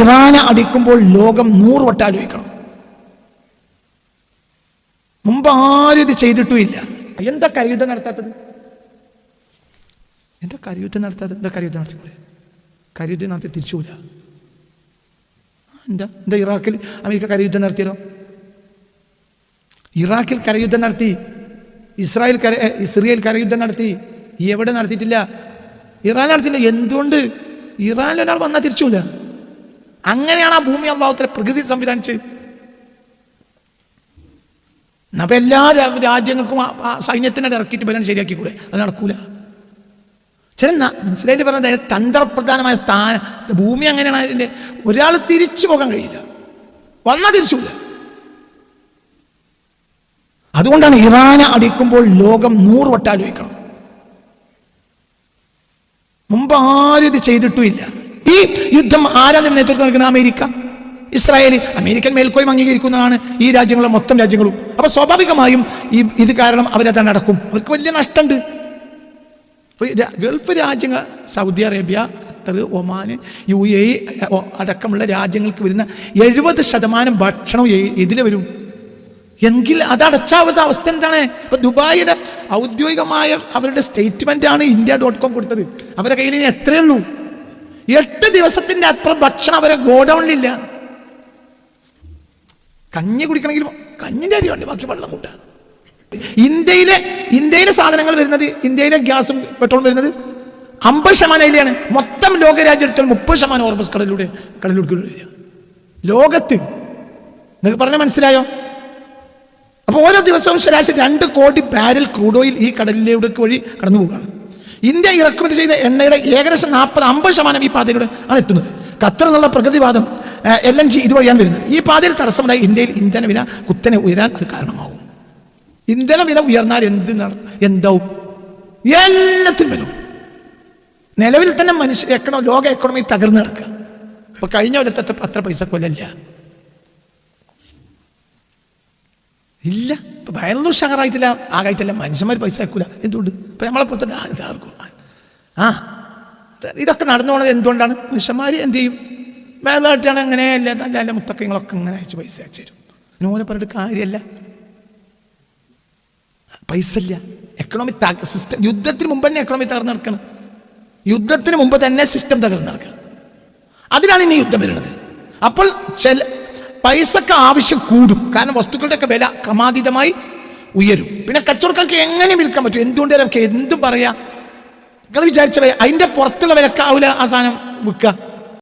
ഇറാനെ അടിക്കുമ്പോൾ ലോകം 100 വട്ടം ആലോചിക്കണം. മുമ്പ് ആരും ഇത് ചെയ്തിട്ടുമില്ല. എന്താ കരയുദ്ധം നടത്താത്തത്? എന്താ കരയുദ്ധം നടത്തിക്കൂടെ? കരയുദ്ധം നടത്തി തിരിച്ചുകൂല. എന്താ ഇറാഖിൽ അമേരിക്ക കരയുദ്ധം നടത്തിയല്ലോ? ഇറാഖിൽ കരയുദ്ധം നടത്തി, ഇസ്രയേൽ കരയുദ്ധം നടത്തി. എവിടെ നടത്തിയിട്ടില്ല? ഇറാൻ നടത്തില്ല. എന്തുകൊണ്ട്? ഇറാനിൽ ഒരാൾ വന്നാൽ തിരിച്ചുകൂല. അങ്ങനെയാണ് ആ ഭൂമി അള്ളാഹുവിന്റെ പ്രകൃതി സംവിധാനിച്ച്. അപ്പം എല്ലാ രാജ്യങ്ങൾക്കും സൈന്യത്തിനെ ഇറക്കിയിട്ട് ബലം ശരിയാക്കിക്കൂടെ? അത് നടക്കൂല. ചില മനസ്സിലായിട്ട് പറഞ്ഞത് തന്ത്രപ്രധാനമായ ഭൂമി അങ്ങനെയാണ്. അതിൻ്റെ ഒരാൾ തിരിച്ചു പോകാൻ കഴിയില്ല, വന്നാൽ തിരിച്ചുകൂല. അതുകൊണ്ടാണ് ഇറാനെ അടിക്കുമ്പോൾ ലോകം 100 വട്ടം ആലോചിക്കണം. മുമ്പ് ആരും ഇത് ചെയ്തിട്ടുമില്ല. ഈ യുദ്ധം ആരാണ് നേതൃത്വം നൽകുന്നത്? America, Israel. അമേരിക്കൻ മേൽക്കോയ്മ അംഗീകരിക്കുന്നതാണ് ഈ രാജ്യങ്ങളും മൊത്തം രാജ്യങ്ങളും. അപ്പൊ സ്വാഭാവികമായും ഇത് കാരണം അവരത് നടക്കും. അവർക്ക് വലിയ നഷ്ടമുണ്ട്. ഗൾഫ് രാജ്യങ്ങൾ, Saudi Arabia, Qatar, Oman, UAE അടക്കമുള്ള രാജ്യങ്ങൾക്ക് വരുന്ന 70% ഭക്ഷണം ഇതിൽ വരും. എങ്കിൽ അതടച്ചാവുന്ന അവസ്ഥ എന്താണ്? ഇപ്പൊ ദുബായിയുടെ ഔദ്യോഗികമായ അവരുടെ സ്റ്റേറ്റ്മെന്റ് ആണ് India.com കൊടുത്തത്. അവരുടെ കയ്യിൽ ഇനി എത്രയേ ഉള്ളൂ? 8 ദിവസത്തിന്റെ അപ്പുറം ഭക്ഷണം അവരെ ഗോഡൌണിലില്ല. കഞ്ഞി കുടിക്കണമെങ്കിൽ കഞ്ഞിന്റെ അരി വേണ്ടി, ബാക്കി വെള്ളം കൂട്ടാ. ഇന്ത്യയിലെ സാധനങ്ങൾ വരുന്നത്, ഇന്ത്യയിലെ ഗ്യാസും പെട്രോളും വരുന്നത് 50% അതിലാണ്. മൊത്തം ലോകരാജ്യം എടുത്താൽ 30% ഓർബസ് കടലിലൂടെ വരിക. ലോകത്ത് നിങ്ങൾക്ക് പറഞ്ഞാൽ മനസ്സിലായോ? അപ്പോൾ ഓരോ ദിവസവും ശരാശരി 2 കോടി ബാരൽ ക്രൂഡ് ഓയിൽ ഈ കടലിലൂടെ വഴി കടന്നു പോവുകയാണ്. ഇന്ത്യ ഇറക്കുമതി ചെയ്ത എണ്ണയുടെ ഏകദേശം 40-50% ഈ പാതയിലൂടെ ആണ് എത്തുന്നത്. ഖത്തർ എന്നുള്ള പ്രകൃതിവാദം LNG ഇതുവഴിയാണ് വരുന്നത്. ഈ പാതയിൽ തടസ്സമുണ്ടായി ഇന്ത്യയിൽ ഇന്ധന വില കുത്തനെ ഉയരാൻ അത് കാരണമാവും. ഇന്ധന വില ഉയർന്നാൽ എന്താവും? എല്ലാത്തിനും വരും. നിലവിൽ തന്നെ ലോക എക്കണോമി തകർന്നു കിടക്കുക. ഇപ്പൊ കഴിഞ്ഞ കൊല്ലത്തെ അത്ര പൈസ കൊല്ലല്ല ഇല്ല. ഇപ്പൊ ഭയങ്കര ഉഷാറായിട്ടില്ല, ആകായിട്ടില്ല. മനുഷ്യന്മാർ പൈസ വെക്കൂല. എന്തുകൊണ്ട്? ഇപ്പൊ നമ്മളെ പുറത്തെ ഇതൊക്കെ നടന്നു പോണത് എന്തുകൊണ്ടാണ്? മനുഷ്യന്മാർ എന്ത് ചെയ്യും? മേലായിട്ടാണ് അങ്ങനെ നല്ല മുത്തക്കങ്ങളൊക്കെ ഇങ്ങനെ അയച്ച് പൈസ അയച്ചു തരും. അതിനോലെ പറഞ്ഞിട്ട് കാര്യമല്ല. പൈസ ഇല്ല. എക്കണോമി സിസ്റ്റം യുദ്ധത്തിന് മുമ്പ് തന്നെ എക്കണോമി തകർന്ന് നടക്കണം. യുദ്ധത്തിന് മുമ്പ് തന്നെ സിസ്റ്റം തകർന്ന് നടക്കണം. അതിനാണ് ഇനി യുദ്ധം വരുന്നത്. അപ്പോൾ പൈസക്ക് ആവശ്യം കൂടും. കാരണം വസ്തുക്കളുടെയൊക്കെ വില ക്രമാതീതമായി ഉയരും. പിന്നെ കച്ചവടക്കാർക്ക് എങ്ങനെ വിൽക്കാൻ പറ്റും? എന്തുകൊണ്ട് നമുക്ക് എന്തും പറയാം. നിങ്ങൾ വിചാരിച്ച അതിൻ്റെ പുറത്തുള്ള വിലക്കാവില്ല ആ സാധനം വിൽക്കുക.